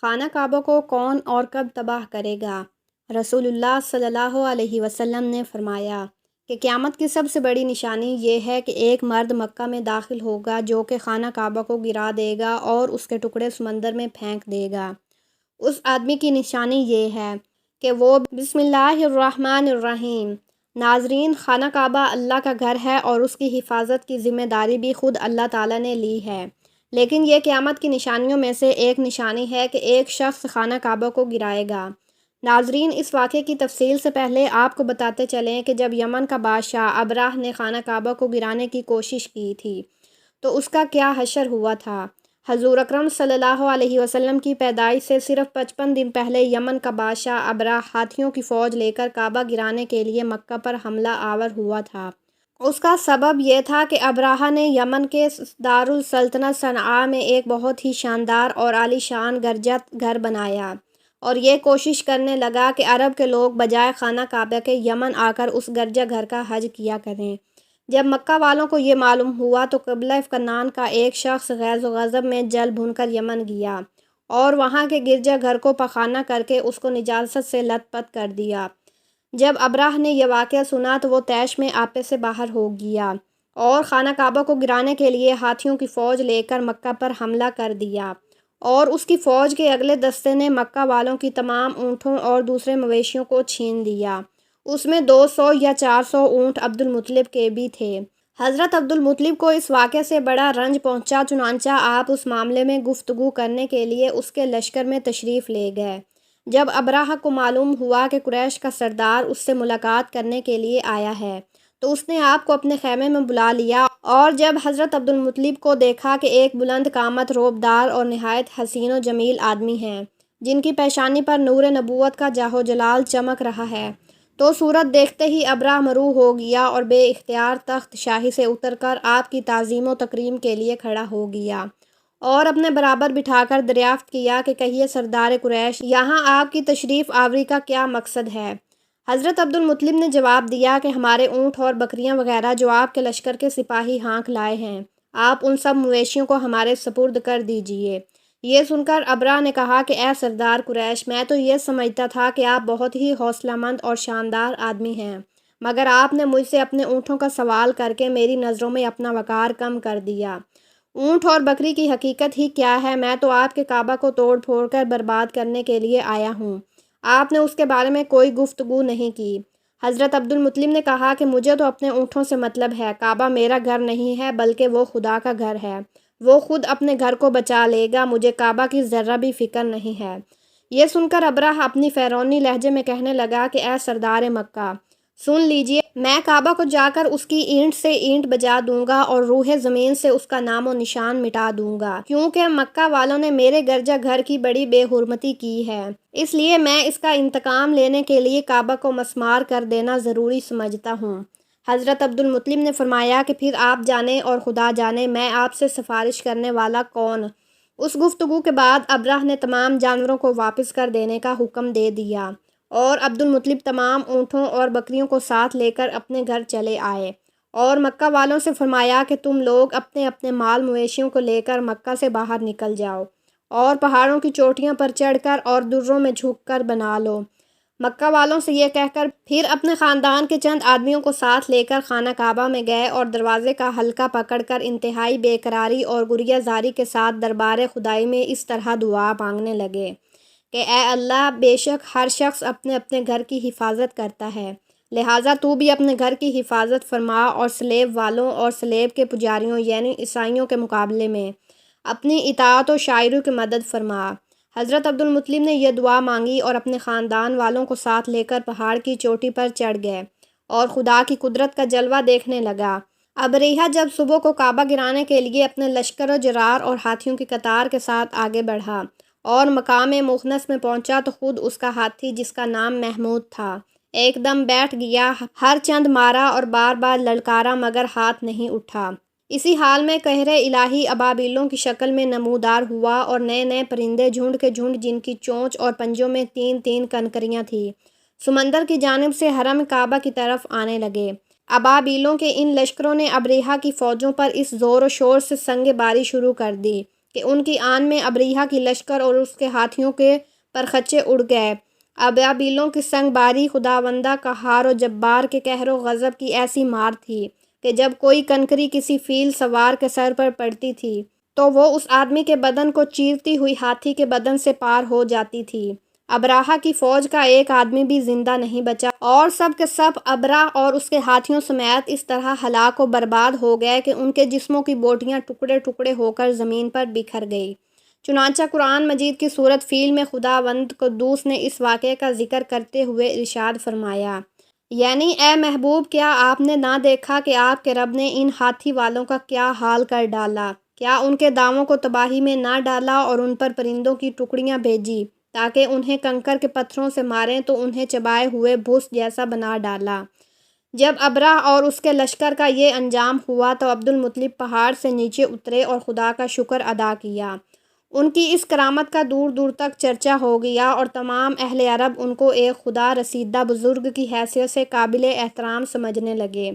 خانہ کعبہ کو کون اور کب تباہ کرے گا؟ رسول اللہ صلی اللہ علیہ وسلم نے فرمایا کہ قیامت کی سب سے بڑی نشانی یہ ہے کہ ایک مرد مکہ میں داخل ہوگا جو کہ خانہ کعبہ کو گرا دے گا اور اس کے ٹکڑے سمندر میں پھینک دے گا۔ اس آدمی کی نشانی یہ ہے کہ وہ بسم اللہ الرحمن الرحیم۔ ناظرین، خانہ کعبہ اللہ کا گھر ہے اور اس کی حفاظت کی ذمہ داری بھی خود اللہ تعالیٰ نے لی ہے، لیکن یہ قیامت کی نشانیوں میں سے ایک نشانی ہے کہ ایک شخص خانہ کعبہ کو گرائے گا۔ ناظرین، اس واقعے کی تفصیل سے پہلے آپ کو بتاتے چلیں کہ جب یمن کا بادشاہ ابراہ نے خانہ کعبہ کو گرانے کی کوشش کی تھی تو اس کا کیا حشر ہوا تھا۔ حضور اکرم صلی اللہ علیہ وسلم کی پیدائش سے صرف 55 دن پہلے یمن کا بادشاہ ابراہ ہاتھیوں کی فوج لے کر کعبہ گرانے کے لیے مکہ پر حملہ آور ہوا تھا۔ اس کا سبب یہ تھا کہ ابراہ نے یمن کے دارالسلطنت صنعاء میں ایک بہت ہی شاندار اور عالی شان گرجا گھر بنایا اور یہ کوشش کرنے لگا کہ عرب کے لوگ بجائے خانہ کعبہ کے یمن آ کر اس گرجا گھر کا حج کیا کریں۔ جب مکہ والوں کو یہ معلوم ہوا تو قبیلہ کنعان کا ایک شخص غیظ و غضب میں جل بھن کر یمن گیا اور وہاں کے گرجا گھر کو پخانہ کر کے اس کو نجاست سے لت پت کر دیا۔ جب ابراہ نے یہ واقعہ سنا تو وہ طیش میں آپے سے باہر ہو گیا اور خانہ کعبہ کو گرانے کے لیے ہاتھیوں کی فوج لے کر مکہ پر حملہ کر دیا، اور اس کی فوج کے اگلے دستے نے مکہ والوں کی تمام اونٹوں اور دوسرے مویشیوں کو چھین دیا۔ اس میں 200 یا 400 اونٹ عبدالمطلب کے بھی تھے۔ حضرت عبدالمطلب کو اس واقعے سے بڑا رنج پہنچا، چنانچہ آپ اس معاملے میں گفتگو کرنے کے لیے اس کے لشکر میں تشریف لے گئے۔ جب ابراہ کو معلوم ہوا کہ قریش کا سردار اس سے ملاقات کرنے کے لیے آیا ہے تو اس نے آپ کو اپنے خیمے میں بلا لیا، اور جب حضرت عبدالمطلب کو دیکھا کہ ایک بلند قامت، روبدار اور نہایت حسین و جمیل آدمی ہیں جن کی پیشانی پر نور نبوت کا جاہ و جلال چمک رہا ہے، تو صورت دیکھتے ہی ابراہ مروح ہو گیا اور بے اختیار تخت شاہی سے اتر کر آپ کی تعظیم و تکریم کے لیے کھڑا ہو گیا اور اپنے برابر بٹھا کر دریافت کیا کہ کہیے سردار قریش، یہاں آپ کی تشریف آوری کا کیا مقصد ہے؟ حضرت عبدالمطلب نے جواب دیا کہ ہمارے اونٹ اور بکریاں وغیرہ جو آپ کے لشکر کے سپاہی ہانک لائے ہیں، آپ ان سب مویشیوں کو ہمارے سپرد کر دیجئے۔ یہ سن کر ابراہ نے کہا کہ اے سردار قریش، میں تو یہ سمجھتا تھا کہ آپ بہت ہی حوصلہ مند اور شاندار آدمی ہیں، مگر آپ نے مجھ سے اپنے اونٹوں کا سوال کر کے میری نظروں میں اپنا وقار کم کر دیا۔ اونٹ اور بکری کی حقیقت ہی کیا ہے؟ میں تو آپ کے کعبہ کو توڑ پھوڑ کر برباد کرنے کے لیے آیا ہوں۔ آپ نے اس کے بارے میں کوئی گفتگو نہیں کی۔ حضرت عبدالمطلب نے کہا کہ مجھے تو اپنے اونٹوں سے مطلب ہے، کعبہ میرا گھر نہیں ہے بلکہ وہ خدا کا گھر ہے، وہ خود اپنے گھر کو بچا لے گا، مجھے کعبہ کی ذرہ بھی فکر نہیں ہے۔ یہ سن کر ابراہ اپنی فرعونی لہجے میں کہنے لگا کہ اے سردار مکہ، سن لیجئے، میں کعبہ کو جا کر اس کی اینٹ سے اینٹ بجا دوں گا اور روح زمین سے اس کا نام و نشان مٹا دوں گا، کیونکہ مکہ والوں نے میرے گرجا گھر کی بڑی بے حرمتی کی ہے، اس لیے میں اس کا انتقام لینے کے لیے کعبہ کو مسمار کر دینا ضروری سمجھتا ہوں۔ حضرت عبدالمطلب نے فرمایا کہ پھر آپ جانیں اور خدا جانے میں آپ سے سفارش کرنے والا کون۔ اس گفتگو کے بعد ابراہ نے تمام جانوروں کو واپس کر دینے کا حکم دے دیا اور عبدالمطلب تمام اونٹوں اور بکریوں کو ساتھ لے کر اپنے گھر چلے آئے اور مکہ والوں سے فرمایا کہ تم لوگ اپنے اپنے مال مویشیوں کو لے کر مکہ سے باہر نکل جاؤ اور پہاڑوں کی چوٹیوں پر چڑھ کر اور دروں میں جھک کر بنا لو۔ مکہ والوں سے یہ کہہ کر پھر اپنے خاندان کے چند آدمیوں کو ساتھ لے کر خانہ کعبہ میں گئے اور دروازے کا حلقہ پکڑ کر انتہائی بے قراری اور گریہ زاری کے ساتھ دربار خدائی میں اس طرح دعا مانگنے لگے کہ اے اللہ، بے شک ہر شخص اپنے اپنے گھر کی حفاظت کرتا ہے، لہٰذا تو بھی اپنے گھر کی حفاظت فرما اور سلیب والوں اور سلیب کے پجاریوں یعنی عیسائیوں کے مقابلے میں اپنی اطاعت و شاعری کی مدد فرما۔ حضرت عبدالمطلب نے یہ دعا مانگی اور اپنے خاندان والوں کو ساتھ لے کر پہاڑ کی چوٹی پر چڑھ گئے اور خدا کی قدرت کا جلوہ دیکھنے لگا۔ ابریحہ جب صبح کو کعبہ گرانے کے لیے اپنے لشکر و جرار اور ہاتھیوں کی قطار کے ساتھ آگے بڑھا اور مقام مخنس میں پہنچا تو خود اس کا ہاتھی جس کا نام محمود تھا ایک دم بیٹھ گیا، ہر چند مارا اور بار بار للکارا مگر ہاتھ نہیں اٹھا۔ اسی حال میں قہر الہی ابابیلوں کی شکل میں نمودار ہوا اور نئے نئے پرندے جھنڈ کے جھنڈ جن کی چونچ اور پنجوں میں 3 کنکریاں تھیں، سمندر کی جانب سے حرم کعبہ کی طرف آنے لگے۔ ابابیلوں کے ان لشکروں نے ابریحہ کی فوجوں پر اس زور و شور سے سنگ باری شروع کر دی کہ ان کی آن میں ابریہا کی لشکر اور اس کے ہاتھیوں کے پرخچے اڑ گئے۔ ابابیلوں کی سنگ باری خداوندہ قہار و جبار کے قہر و غضب کی ایسی مار تھی کہ جب کوئی کنکری کسی فیل سوار کے سر پر پڑتی تھی تو وہ اس آدمی کے بدن کو چیرتی ہوئی ہاتھی کے بدن سے پار ہو جاتی تھی۔ ابراہہ کی فوج کا ایک آدمی بھی زندہ نہیں بچا اور سب کے سب ابرہ اور اس کے ہاتھیوں سمیت اس طرح ہلاک و برباد ہو گئے کہ ان کے جسموں کی بوٹیاں ٹکڑے ٹکڑے ہو کر زمین پر بکھر گئی۔ چنانچہ قرآن مجید کی سورۃ فیل میں خداوند قدوس نے اس واقعے کا ذکر کرتے ہوئے ارشاد فرمایا، یعنی اے محبوب، کیا آپ نے نہ دیکھا کہ آپ کے رب نے ان ہاتھی والوں کا کیا حال کر ڈالا؟ کیا ان کے داؤں کو تباہی میں نہ ڈالا اور ان پر پرندوں کی ٹکڑیاں بھیجی تاکہ انہیں کنکر کے پتھروں سے ماریں تو انہیں چبائے ہوئے بھوس جیسا بنا ڈالا۔ جب ابرہ اور اس کے لشکر کا یہ انجام ہوا تو عبد المطلب پہاڑ سے نیچے اترے اور خدا کا شکر ادا کیا۔ ان کی اس کرامت کا دور دور تک چرچا ہو گیا اور تمام اہل عرب ان کو ایک خدا رسیدہ بزرگ کی حیثیت سے قابل احترام سمجھنے لگے۔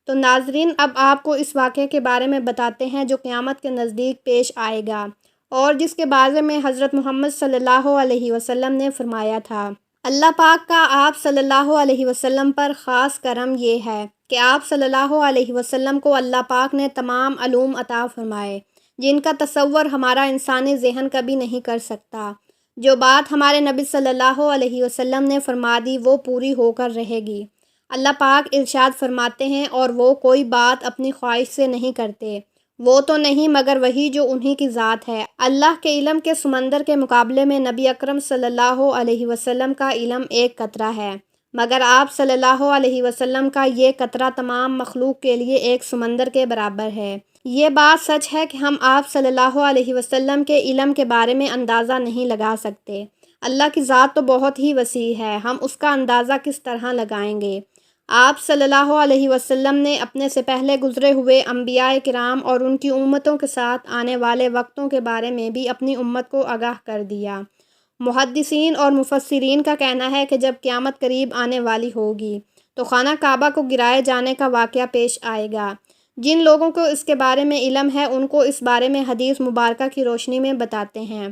تو ناظرین، اب آپ کو اس واقعے کے بارے میں بتاتے ہیں جو قیامت کے نزدیک پیش آئے گا اور جس کے بارے میں حضرت محمد صلی اللہ علیہ وسلم نے فرمایا تھا۔ اللہ پاک کا آپ صلی اللہ علیہ وسلم پر خاص کرم یہ ہے کہ آپ صلی اللہ علیہ وسلم کو اللہ پاک نے تمام علوم عطا فرمائے جن کا تصور ہمارا انسانی ذہن کبھی نہیں کر سکتا۔ جو بات ہمارے نبی صلی اللہ علیہ وسلم نے فرما دی وہ پوری ہو کر رہے گی۔ اللہ پاک ارشاد فرماتے ہیں، اور وہ کوئی بات اپنی خواہش سے نہیں کرتے، وہ تو نہیں مگر وہی جو انہی کی ذات ہے۔ اللہ کے علم کے سمندر کے مقابلے میں نبی اکرم صلی اللہ علیہ وسلم کا علم ایک قطرہ ہے، مگر آپ صلی اللہ علیہ وسلم کا یہ قطرہ تمام مخلوق کے لیے ایک سمندر کے برابر ہے۔ یہ بات سچ ہے کہ ہم آپ صلی اللہ علیہ وسلم کے علم کے بارے میں اندازہ نہیں لگا سکتے۔ اللہ کی ذات تو بہت ہی وسیع ہے، ہم اس کا اندازہ کس طرح لگائیں گے؟ آپ صلی اللہ علیہ وسلم نے اپنے سے پہلے گزرے ہوئے انبیاء کرام اور ان کی امتوں کے ساتھ آنے والے وقتوں کے بارے میں بھی اپنی امت کو آگاہ کر دیا۔ محدثین اور مفسرین کا کہنا ہے کہ جب قیامت قریب آنے والی ہوگی تو خانہ کعبہ کو گرائے جانے کا واقعہ پیش آئے گا۔ جن لوگوں کو اس کے بارے میں علم ہے ان کو اس بارے میں حدیث مبارکہ کی روشنی میں بتاتے ہیں۔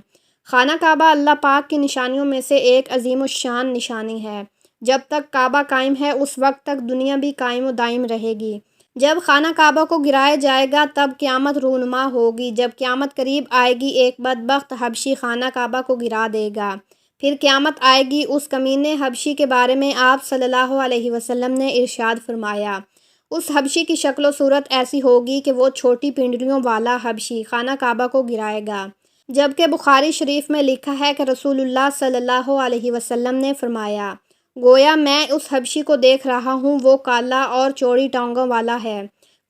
خانہ کعبہ اللہ پاک کی نشانیوں میں سے ایک عظیم الشان نشانی ہے۔ جب تک کعبہ قائم ہے اس وقت تک دنیا بھی قائم و دائم رہے گی۔ جب خانہ کعبہ کو گرایا جائے گا تب قیامت رونما ہوگی۔ جب قیامت قریب آئے گی ایک بدبخت حبشی خانہ کعبہ کو گرا دے گا۔ پھر قیامت آئے گی۔ اس کمینے حبشی کے بارے میں آپ صلی اللہ علیہ وسلم نے ارشاد فرمایا، اس حبشی کی شکل و صورت ایسی ہوگی کہ وہ چھوٹی پنڈلیوں والا حبشی خانہ کعبہ کو گرائے گا۔ جبکہ بخاری شریف میں لکھا ہے کہ رسول اللہ صلی اللہ علیہ وسلم نے فرمایا، گویا میں اس حبشی کو دیکھ رہا ہوں، وہ کالا اور چوڑی ٹانگوں والا ہے،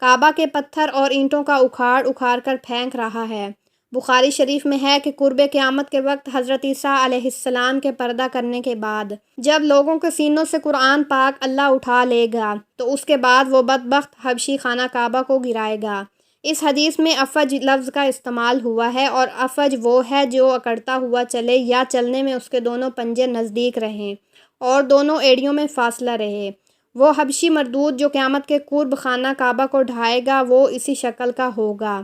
کعبہ کے پتھر اور اینٹوں کا اکھاڑ اکھاڑ کر پھینک رہا ہے۔ بخاری شریف میں ہے کہ قرب قیامت کے وقت حضرت عیسیٰ علیہ السلام کے پردہ کرنے کے بعد جب لوگوں کے سینوں سے قرآن پاک اللہ اٹھا لے گا تو اس کے بعد وہ بدبخت حبشی خانہ کعبہ کو گرائے گا۔ اس حدیث میں افج لفظ کا استعمال ہوا ہے، اور افج وہ ہے جو اکڑتا ہوا چلے یا چلنے میں اس کے دونوں پنجے نزدیک رہیں اور دونوں ایڑیوں میں فاصلہ رہے۔ وہ حبشی مردود جو قیامت کے قرب خانہ کعبہ کو ڈھائے گا وہ اسی شکل کا ہوگا۔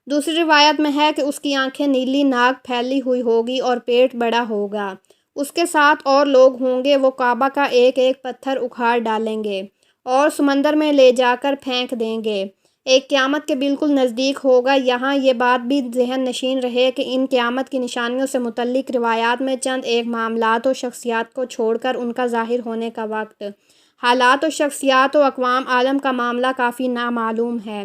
دوسری روایت میں ہے کہ اس کی آنکھیں نیلی، ناک پھیلی ہوئی ہوگی اور پیٹ بڑا ہوگا۔ اس کے ساتھ اور لوگ ہوں گے، وہ کعبہ کا ایک ایک پتھر اکھاڑ ڈالیں گے اور سمندر میں لے جا کر پھینک دیں گے۔ ایک قیامت کے بالکل نزدیک ہوگا۔ یہاں یہ بات بھی ذہن نشین رہے کہ ان قیامت کی نشانیوں سے متعلق روایات میں چند ایک معاملات و شخصیات کو چھوڑ کر ان کا ظاہر ہونے کا وقت، حالات و شخصیات و اقوام عالم کا معاملہ کافی نامعلوم ہے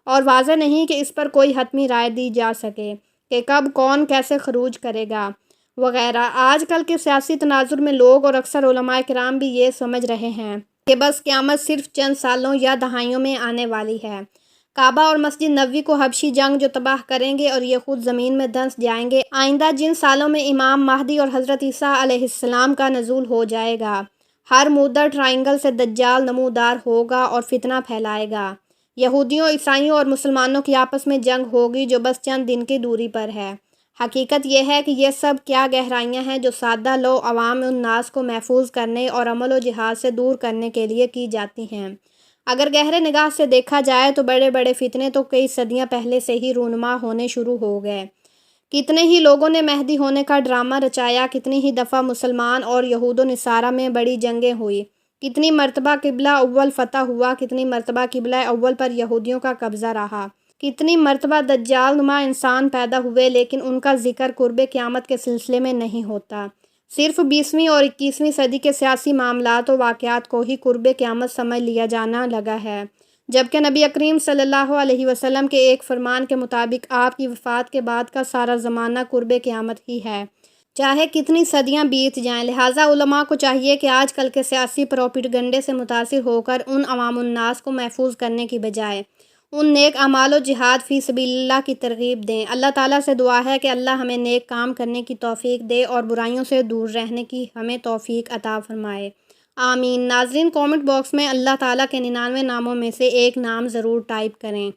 اور واضح نہیں کہ اس پر کوئی حتمی رائے دی جا سکے کہ کب کون کیسے خروج کرے گا وغیرہ۔ آج کل کے سیاسی تناظر میں لوگ اور اکثر علماء کرام بھی یہ سمجھ رہے ہیں کہ بس قیامت صرف چند سالوں یا دہائیوں میں آنے والی ہے۔ کعبہ اور مسجد نبوی کو حبشی جنگ جو تباہ کریں گے اور یہ خود زمین میں دھنس جائیں گے۔ آئندہ جن سالوں میں امام مہدی اور حضرت عیسیٰ علیہ السلام کا نزول ہو جائے گا، ہر مدر ٹرائنگل سے دجال نمودار ہوگا اور فتنہ پھیلائے گا۔ یہودیوں، عیسائیوں اور مسلمانوں کی آپس میں جنگ ہوگی جو بس چند دن کی دوری پر ہے۔ حقیقت یہ ہے کہ یہ سب کیا گہرائیاں ہیں جو سادہ لو عوام الناس کو محفوظ کرنے اور عمل و جہاد سے دور کرنے کے لیے کی جاتی ہیں۔ اگر گہرے نگاہ سے دیکھا جائے تو بڑے بڑے فتنے تو کئی صدیاں پہلے سے ہی رونما ہونے شروع ہو گئے۔ کتنے ہی لوگوں نے مہدی ہونے کا ڈرامہ رچایا، کتنی ہی دفعہ مسلمان اور یہود و نصارہ میں بڑی جنگیں ہوئی، کتنی مرتبہ قبلہ اول فتح ہوا، کتنی مرتبہ قبلہ اول پر یہودیوں کا قبضہ رہا، کتنی مرتبہ دجال نما انسان پیدا ہوئے، لیکن ان کا ذکر قرب قیامت کے سلسلے میں نہیں ہوتا۔ صرف 20ویں اور 21ویں صدی کے سیاسی معاملات و واقعات کو ہی قرب قیامت سمجھ لیا جانا لگا ہے، جبکہ نبی کریم صلی اللہ علیہ وسلم کے ایک فرمان کے مطابق آپ کی وفات کے بعد کا سارا زمانہ قرب قیامت ہی ہے، چاہے کتنی صدیاں بیت جائیں۔ لہٰذا علماء کو چاہیے کہ آج کل کے سیاسی پروپیگنڈے سے متاثر ہو کر ان عوام الناس کو محفوظ کرنے کی بجائے ان نیک اعمال و جہاد فی سبیل اللہ کی ترغیب دیں۔ اللہ تعالیٰ سے دعا ہے کہ اللہ ہمیں نیک کام کرنے کی توفیق دے اور برائیوں سے دور رہنے کی ہمیں توفیق عطا فرمائے، آمین۔ ناظرین، کومنٹ باکس میں اللہ تعالیٰ کے 99 ناموں میں سے ایک نام ضرور ٹائپ کریں۔